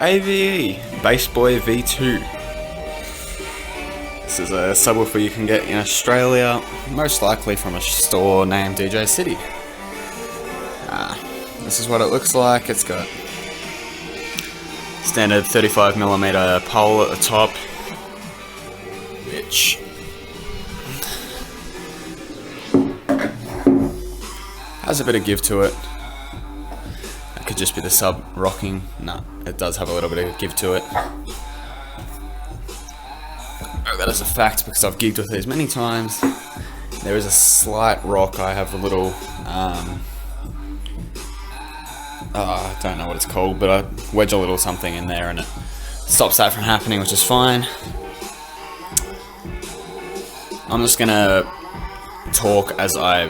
AVE Bassboy V2. This is a subwoofer you can get in Australia, most likely from a store named DJ City. This is what it looks like. It's got standard 35mm pole at the top, which has a bit of give to it. It could just be the sub rocking. No, it does have a little bit of give to it. Oh, that is a fact because I've gigged with these many times. There is a slight rock. I have a little, I don't know what it's called, but I wedge a little something in there and it stops that from happening, which is fine. I'm just gonna talk as I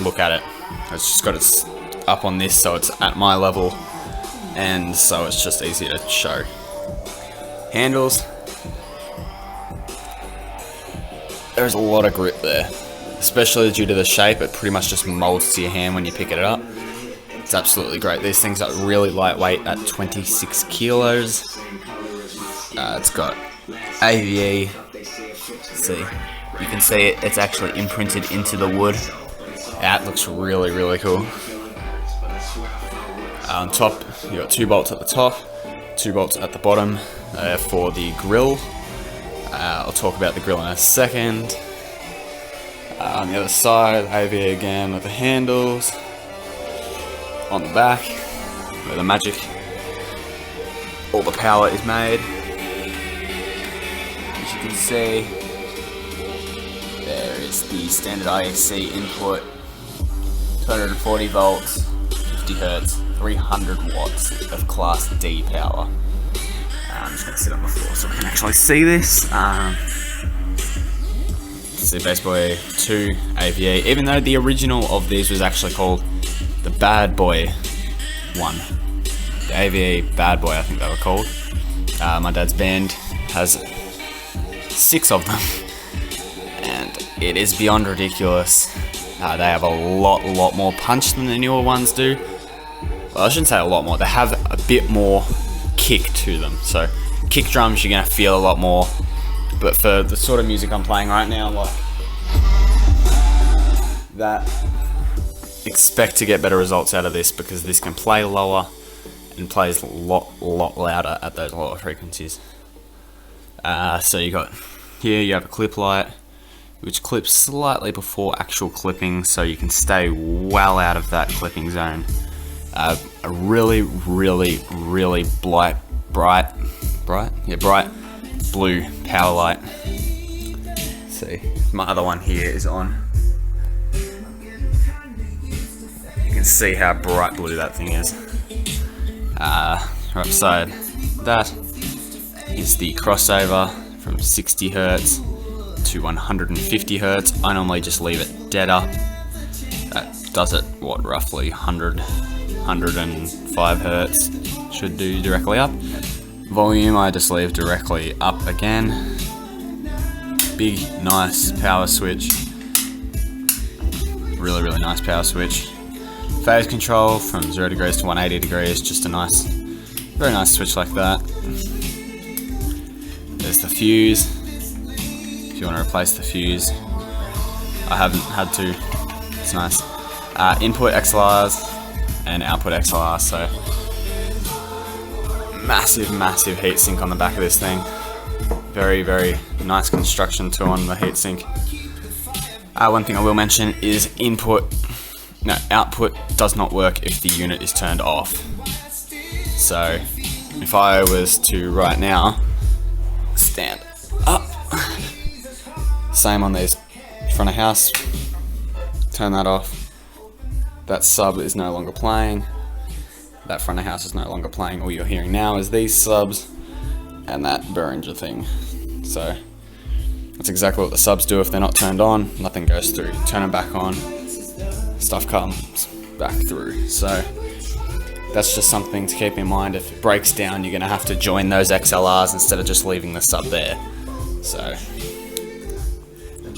look at it. It's just got it up on this so it's at my level, and so it's just easier to show. Handles. There's a lot of grip there, especially due to the shape. It pretty much just molds to your hand when you pick it up. It's absolutely great. These things are really lightweight at 26 kilos. It's got AVE. See, you can see it. It's actually imprinted into the wood. That looks really, really cool. On top, you got 2 bolts at the top, 2 bolts at the bottom for the grill. I'll talk about the grill in a second. On the other side, AVE again with the handles. On the back, where the magic, all the power is made. As you can see, there is the standard IEC input, 240 volts, 50 hertz, 300 watts of Class D power. I'm just going to sit on the floor so we can actually see this. See Bassboy 2 AVE, even though the original of these was actually called the Bad Boy 1. The AVE Bad Boy, I think they were called. My dad's band has 6 of them, and it is beyond ridiculous. They have a lot more punch than the newer ones do. Well, I shouldn't say a lot more. They have a bit more kick to them. So, kick drums you're gonna feel a lot more. But for the sort of music I'm playing right now, like that, expect to get better results out of this because this can play lower and plays a lot louder at those lower frequencies. So you got here, you have a clip light which clips slightly before actual clipping, so you can stay well out of that clipping zone. A really bright blue power light. Let's see, my other one here is on. You can see how bright blue that thing is. Right beside that is the crossover from 60 hertz to 150 hertz. I normally just leave it dead up. That does it, what, roughly 105 hertz should do directly up. Volume I just leave directly up again. Big, nice power switch. Really nice power switch. Phase control from 0 degrees to 180 degrees, just a nice, very nice switch like that. There's the fuse, if you want to replace the fuse. I haven't had to, it's nice. Input XLRs and output XLR, so massive heatsink on the back of this thing. Very nice construction too on the heatsink. One thing I will mention is output does not work if the unit is turned off. So if I was to right now stand up, same on these front of house, turn that off, that sub is no longer playing, that front of house is no longer playing. All you're hearing now is these subs and that Behringer thing. So that's exactly what the subs do if they're not turned on. Nothing goes through. Turn them back on, stuff comes back through. So that's just something to keep in mind. If it breaks down, you're going to have to join those XLRs instead of just leaving the sub there. So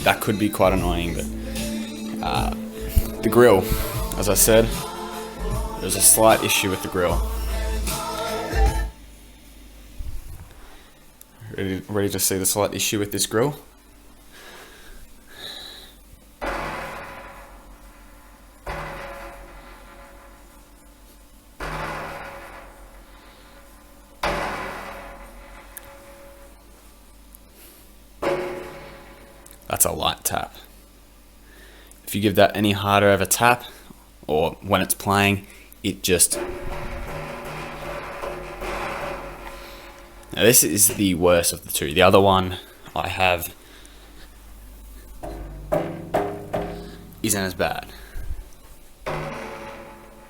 that could be quite annoying. But the grill, as I said, there's a slight issue with the grill. Ready to see the slight issue with this grill? That's a light tap. If you give that any harder of a tap, or when it's playing, it just... Now this is the worst of the two. The other one I have isn't as bad.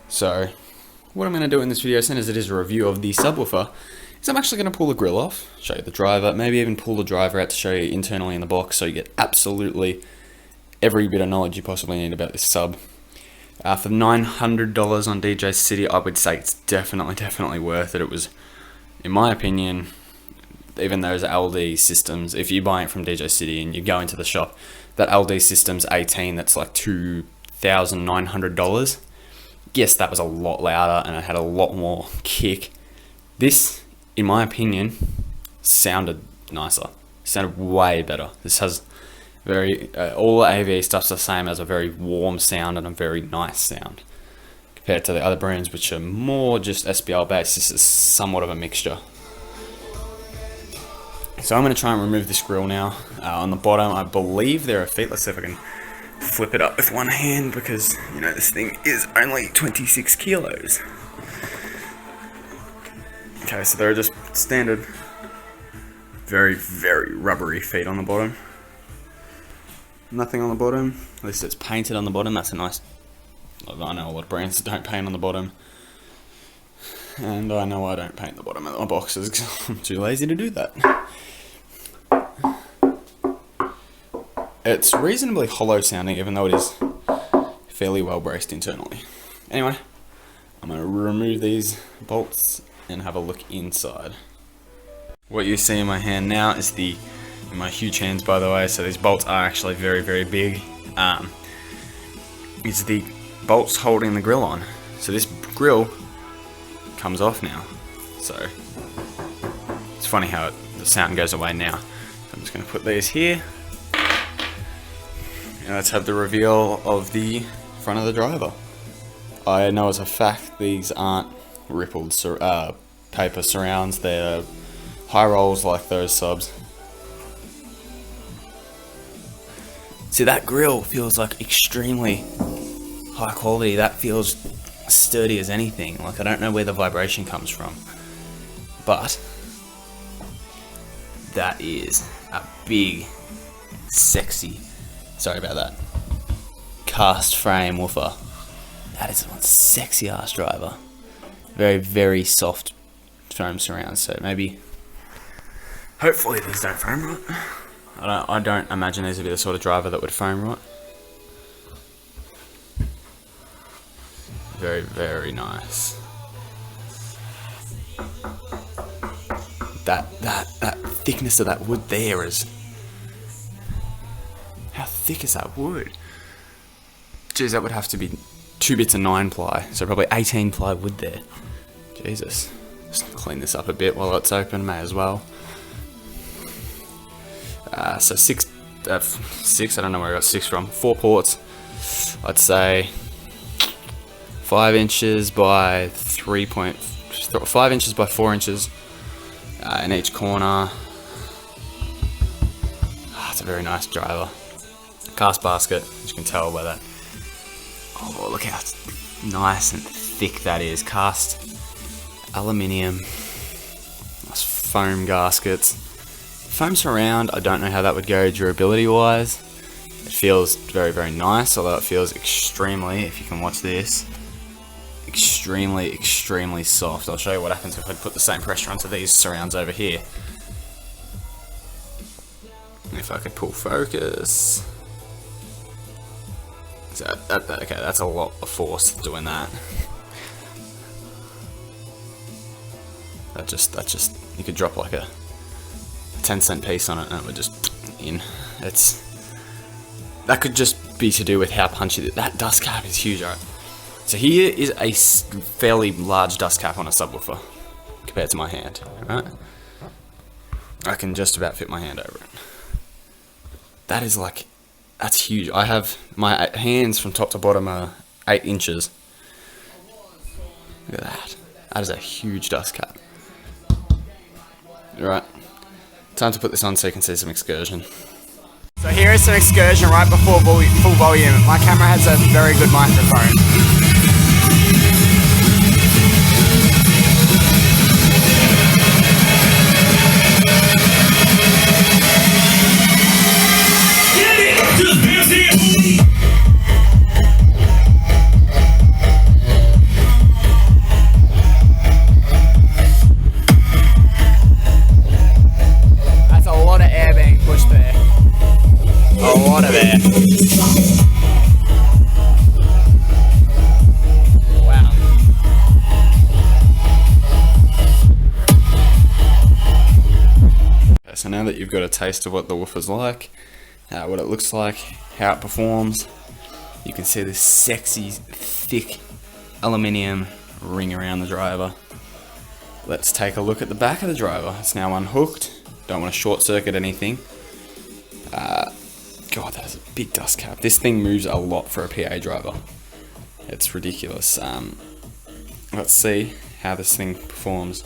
So what I'm going to do in this video, since it is a review of the subwoofer, is I'm actually going to pull the grill off, show you the driver, maybe even pull the driver out to show you internally in the box so you get absolutely every bit of knowledge you possibly need about this sub. For $900 on DJ City, I would say it's definitely worth it. It was, in my opinion, even those LD systems, if you buy it from DJ City and you go into the shop, that LD system's 18, that's like $2,900. Yes, that was a lot louder and it had a lot more kick. This, in my opinion, sounded nicer. Sounded way better. This has very, all the AVE stuff's the same, as a very warm sound and a very nice sound. Compared to the other brands, which are more just SBL based, this is somewhat of a mixture. So I'm going to try and remove this grill now. On the bottom, I believe there are feet. Let's see if I can flip it up with one hand, because, you know, this thing is only 26 kilos. Okay, so there are just standard, very rubbery feet on the bottom. Nothing on the bottom. At least it's painted on the bottom. That's a nice... I know a lot of brands don't paint on the bottom. And I know I don't paint the bottom of my boxes because I'm too lazy to do that. It's reasonably hollow sounding, even though it is fairly well braced internally. Anyway, I'm going to remove these bolts and have a look inside. What you see in my hand now is in my huge hands, by the way, so these bolts are actually very big. Is the bolts holding the grill on. So this grill comes off now. So it's funny how the sound goes away now. So I'm just going to put these here. And let's have the reveal of the front of the driver. I know as a fact these aren't rippled paper surrounds, they're high rolls like those subs. See, that grill feels like extremely high quality. That feels sturdy as anything. Like, I don't know where the vibration comes from, but that is a big, sexy, sorry about that, cast frame woofer. That is one sexy ass driver. Very soft foam surrounds. So maybe, hopefully these don't foam rot. I don't imagine these would be the sort of driver that would foam rot. Very nice. That thickness of that wood there is... How thick is that wood? Jeez, that would have to be 2 bits of 9-ply, so probably 18-ply wood there. Jesus. Just clean this up a bit while it's open, may as well. So six, I don't know where I got 6 from. 4 ports. I'd say 5 inches by 5 inches by 4 inches in each corner. It's a very nice driver. Cast basket, as you can tell by that. Oh, look how nice and thick that is. Cast aluminium. Nice foam gaskets. Foam surround, I don't know how that would go durability wise. It feels very nice, although it feels extremely, if you can watch this, extremely soft. I'll show you what happens if I put the same pressure onto these surrounds over here. If I could pull focus. So okay, that's a lot of force doing that. That just, you could drop like a 10-cent piece on it and it would just in. That could just be to do with how punchy that dust cap is huge, right? So here is a fairly large dust cap on a subwoofer compared to my hand, right? I can just about fit my hand over it. That is like, that's huge. I have, my hands from top to bottom are 8 inches. Look at that. That is a huge dust cap. Right, time to put this on so you can see some excursion. So here is some excursion right before full volume. My camera has a very good microphone. That's a lot of air being pushed there. A lot of air. Wow. Okay, so now that you've got a taste of what the woofer's like, what it looks like, how it performs, you can see this sexy, thick aluminium ring around the driver. Let's take a look at the back of the driver. It's now unhooked. Don't want to short circuit anything. God, that is a big dust cap. This thing moves a lot for a PA driver. It's ridiculous. Let's see how this thing performs.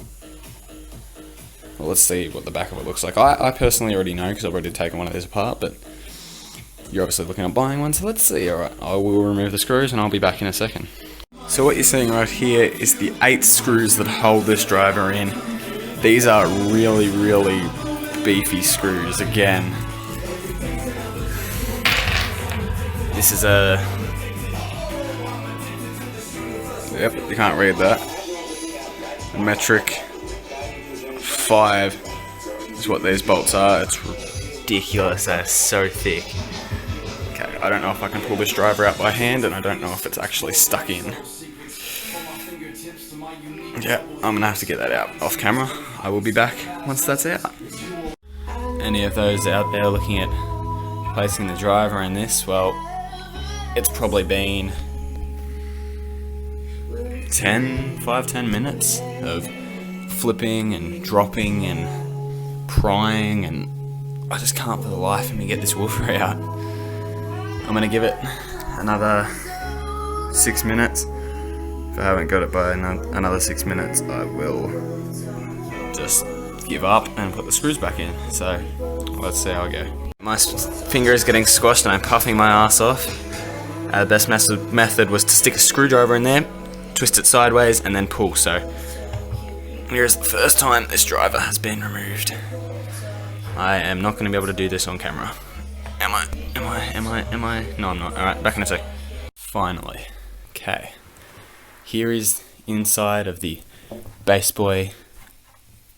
Well, let's see what the back of it looks like. I personally already know because I've already taken one of these apart, but you're obviously looking at buying one, so let's see. Alright, I will remove the screws and I'll be back in a second. So what you're seeing right here is the 8 screws that hold this driver in. These are really, really beefy screws. Again, this is a... Yep, you can't read that. Metric 5 is what these bolts are. It's ridiculous, they're so thick. Okay, I don't know if I can pull this driver out by hand, and I don't know if it's actually stuck in. Yeah, I'm gonna have to get that out off camera. I will be back once that's out. Any of those out there looking at placing the driver in this, well, it's probably been 5-10 minutes of flipping and dropping and prying, and I just can't for the life of me get this woofer out. I'm gonna give it another 6 minutes. If I haven't got it by another 6 minutes, I will just give up and put the screws back in. So let's see how I go. My finger is getting squashed and I'm puffing my ass off. The best method was to stick a screwdriver in there, twist it sideways, and then pull. So here's the first time this driver has been removed. I am not going to be able to do this on camera. Am I? No, I'm not. Alright, back in a sec. Finally. Okay. Here is inside of the Bassboy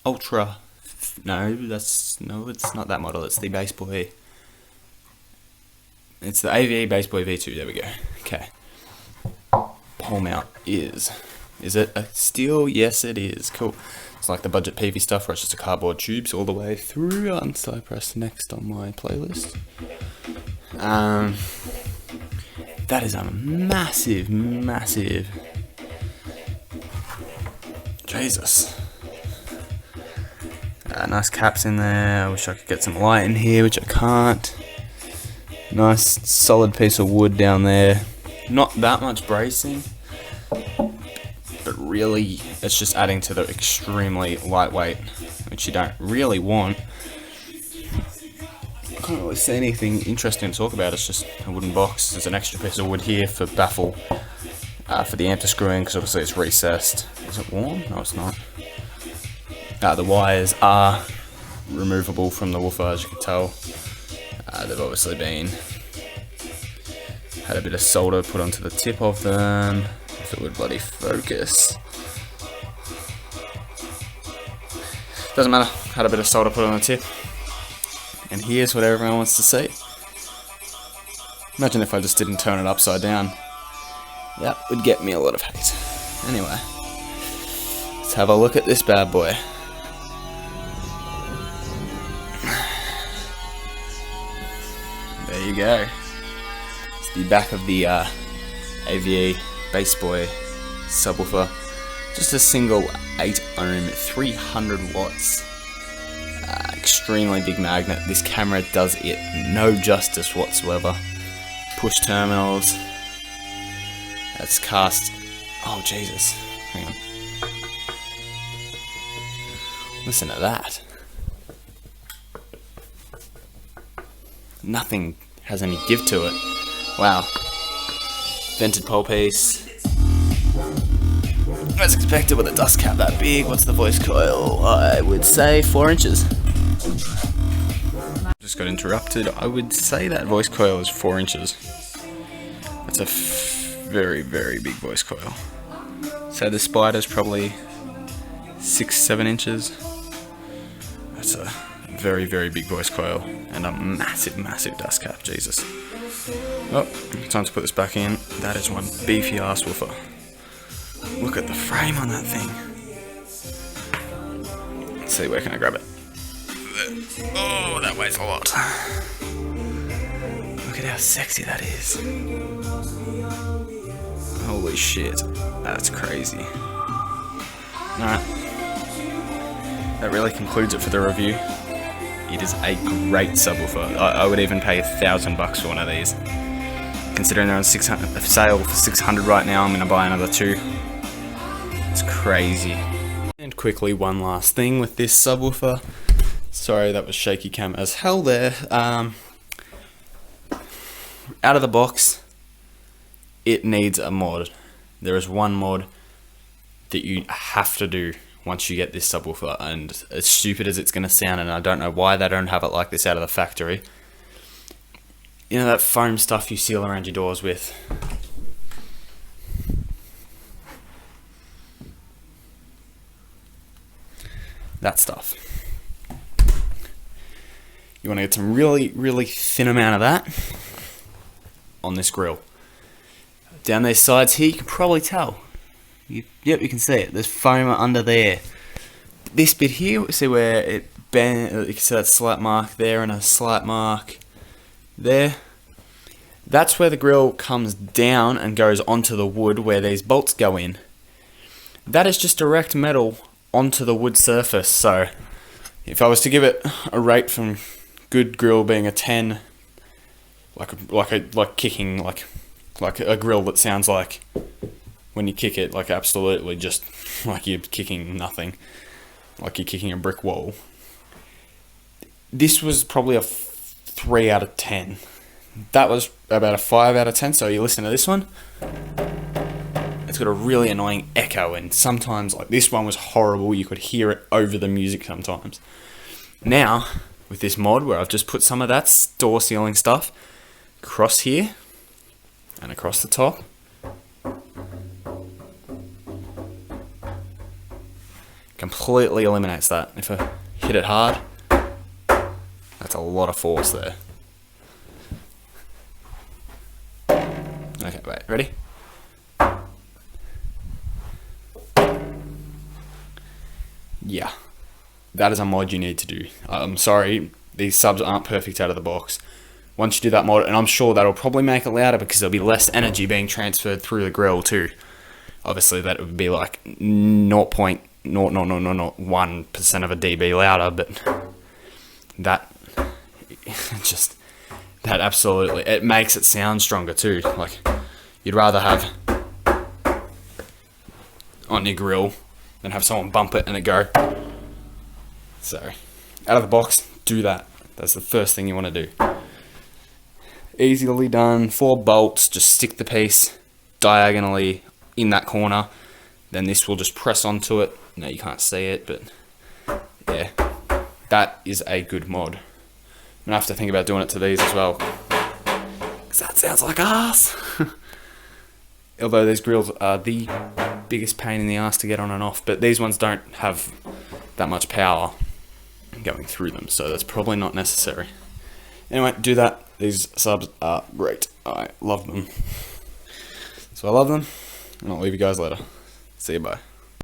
Ultra. No, it's not that model. It's the Bassboy. It's the AVE Bassboy V2. There we go. Okay. Pole mount is it a steel? Yes, it is. Cool. It's like the budget PV stuff where it's just a cardboard tubes all the way through. So I press next on my playlist. That is a massive, massive. Jesus. Nice caps in there. I wish I could get some light in here, which I can't. Nice solid piece of wood down there. Not that much bracing, but really it's just adding to the extremely lightweight, which you don't really want. I can't really see anything interesting to talk about. It's just a wooden box. There's an extra piece of wood here for baffle, for the amp to screw in, because obviously it's recessed. Is it warm? No, it's not. The wires are removable from the woofer, as you can tell. They've obviously had a bit of solder put onto the tip of them. If it would bloody focus. Doesn't matter, had a bit of solder put on the tip. And here's what everyone wants to see. Imagine if I just didn't turn it upside down. That would get me a lot of hate. Anyway, let's have a look at this bad boy. There you go. It's the back of the AVE Bassboy subwoofer. Just a single 8 ohm, 300 watts extremely big magnet. This camera does it no justice whatsoever. Push terminals. That's cast. Oh Jesus! Hang on. Listen to that. Nothing has any give to it. Wow. Vented pole piece. As expected with a dust cap that big. What's the voice coil? I would say 4 inches. Just got interrupted. I would say that voice coil is 4 inches. That's a very, very big voice coil. So the spider's probably 6-7 inches. That's a very, very big voice coil and a massive, massive dust cap. Jesus. Oh, time to put this back in. That is one beefy ass woofer. Look at the frame on that thing. Let's see, where can I grab it? Oh, that weighs a lot. Look at how sexy that is. Holy shit, that's crazy. Alright, that really concludes it for the review. It is a great subwoofer. I would even pay $1,000 for one of these. Considering they're on sale for 600 right now, I'm going to buy another 2. It's crazy. And quickly, one last thing with this subwoofer. Sorry, that was shaky cam as hell there. Out of the box, it needs a mod. There is one mod that you have to do once you get this subwoofer, and as stupid as it's going to sound, and I don't know why they don't have it like this out of the factory. You know that foam stuff you seal around your doors with? That stuff. You want to get some really, really thin amount of that on this grill. Down these sides here, you can probably tell. Yep, you can see it. There's foam under there. This bit here, see where it bends, you can see that slight mark there and a slight mark there. That's where the grill comes down and goes onto the wood where these bolts go in. That is just direct metal onto the wood surface. So if I was to give it a rate from good grill being a 10, like kicking like a grill that sounds like when you kick it, like absolutely just like you're kicking nothing, like you're kicking a brick wall. This was probably a 3 out of 10. That was about a 5 out of 10. So you listen to this one, it's got a really annoying echo, and sometimes like this one was horrible. You could hear it over the music sometimes. Now with this mod where I've just put some of that door sealing stuff across here and across the top, completely eliminates that. If I hit it hard, that's a lot of force there. Okay, wait, ready? Yeah, that is a mod you need to do. I'm sorry, these subs aren't perfect out of the box. Once you do that mod, and I'm sure that'll probably make it louder because there'll be less energy being transferred through the grill too. Obviously that would be like 0.00001% of a dB louder, but that just, that absolutely, it makes it sound stronger too. Like you'd rather have on your grill than have someone bump it and it go. So out of the box, do that. That's the first thing you want to do. Easily done. 4 bolts, just stick the piece diagonally in that corner, then this will just press onto it. No, you can't see it, but yeah, that is a good mod. I'm gonna have to think about doing it to these as well, because that sounds like ass. Although these grills are the biggest pain in the ass to get on and off, but these ones don't have that much power going through them, so that's probably not necessary. Anyway, do that. These subs are great. I love them. So I love them, and I'll leave you guys later. See you, bye.